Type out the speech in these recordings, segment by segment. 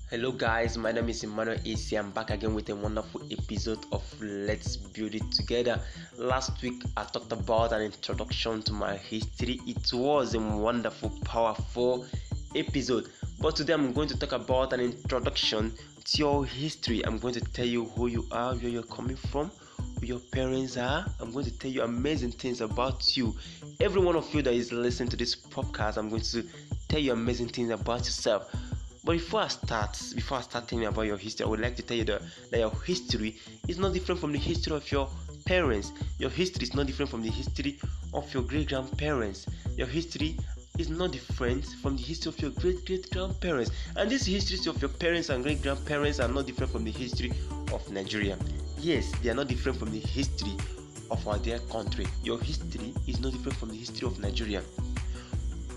Hello guys, my name is Emmanuel AC. I'm back again with a wonderful episode of Let's Build It Together. Last week I talked about an introduction to my history. It was a wonderful, powerful episode. But today I'm going to talk about an introduction to your history. I'm going to tell you who you are, where you're coming from, who your parents are. I'm going to tell you amazing things about you. Every one of you that is listening to this podcast, I'm going to tell you amazing things about yourself. But before I start telling you about your history, I would like to tell you that your history is not different from the history of your parents. Your history is not different from the history of your great-grandparents. Your history is not different from the history of your great-great-grandparents. And these histories of your parents and great-grandparents are not different from the history of Nigeria. Yes, they are not different from the history of our dear country. Your history is not different from the history of Nigeria.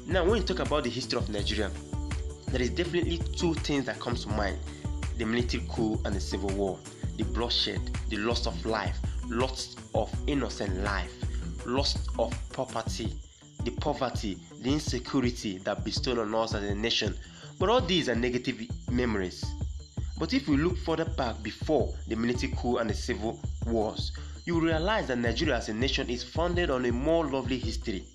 Now, when you talk about the history of Nigeria, there is definitely two things that comes to mind: the military coup and the civil war, the bloodshed, the loss of life, loss of innocent life, loss of property, the poverty, the insecurity that bestowed on us as a nation. But all these are negative memories. But if we look further back before the military coup and the civil wars, you will realize that Nigeria as a nation is founded on a more lovely history.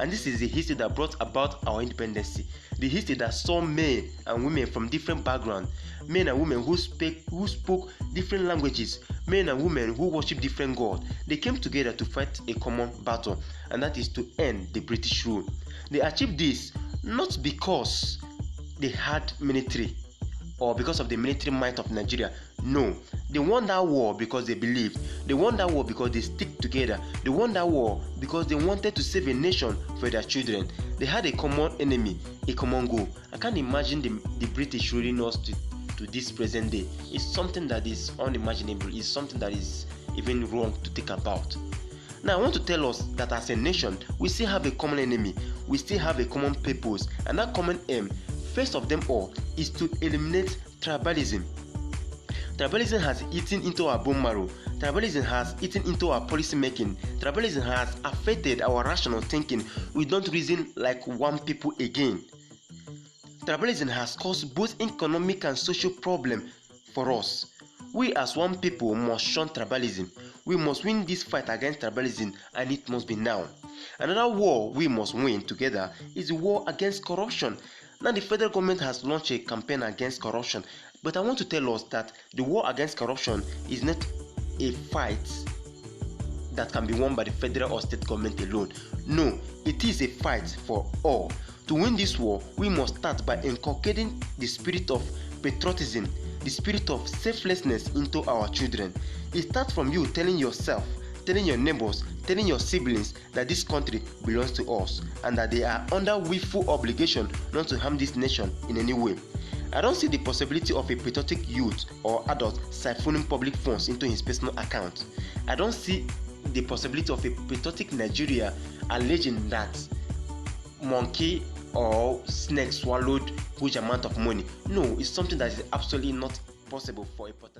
And this is the history that brought about our independence. The history that saw men and women from different backgrounds, men and women who spoke different languages, men and women who worship different gods. They came together to fight a common battle, and that is to end the British rule. They achieved this not because they had military or because of the military might of Nigeria. No, they won that war because they believed. They won that war because they stick together. They won that war because they wanted to save a nation for their children. They had a common enemy, a common goal. I can't imagine the British ruling us to this present day. It's something that is unimaginable. It's something that is even wrong to think about. Now I want to tell us that as a nation, we still have a common enemy. We still have a common purpose. And that common aim, first of them all, is to eliminate tribalism. Tribalism has eaten into our bone marrow. Tribalism has eaten into our policy making. Tribalism has affected our rational thinking. We don't reason like one people again. Tribalism has caused both economic and social problems for us. We as one people must shun tribalism. We must win this fight against tribalism, and it must be now. Another war we must win together is the war against corruption. Now the federal government has launched a campaign against corruption, but I want to tell us that the war against corruption is not a fight that can be won by the federal or state government alone. No, it is a fight for all. To win this war, we must start by inculcating the spirit of patriotism, the spirit of selflessness into our children. It starts from you telling yourself, telling your neighbors, telling your siblings that this country belongs to us and that they are under willful obligation not to harm this nation in any way. I don't see the possibility of a patriotic youth or adult siphoning public funds into his personal account. I don't see the possibility of a patriotic Nigeria alleging that monkey or snake swallowed huge amount of money. No, it's something that is absolutely not possible for a patriotic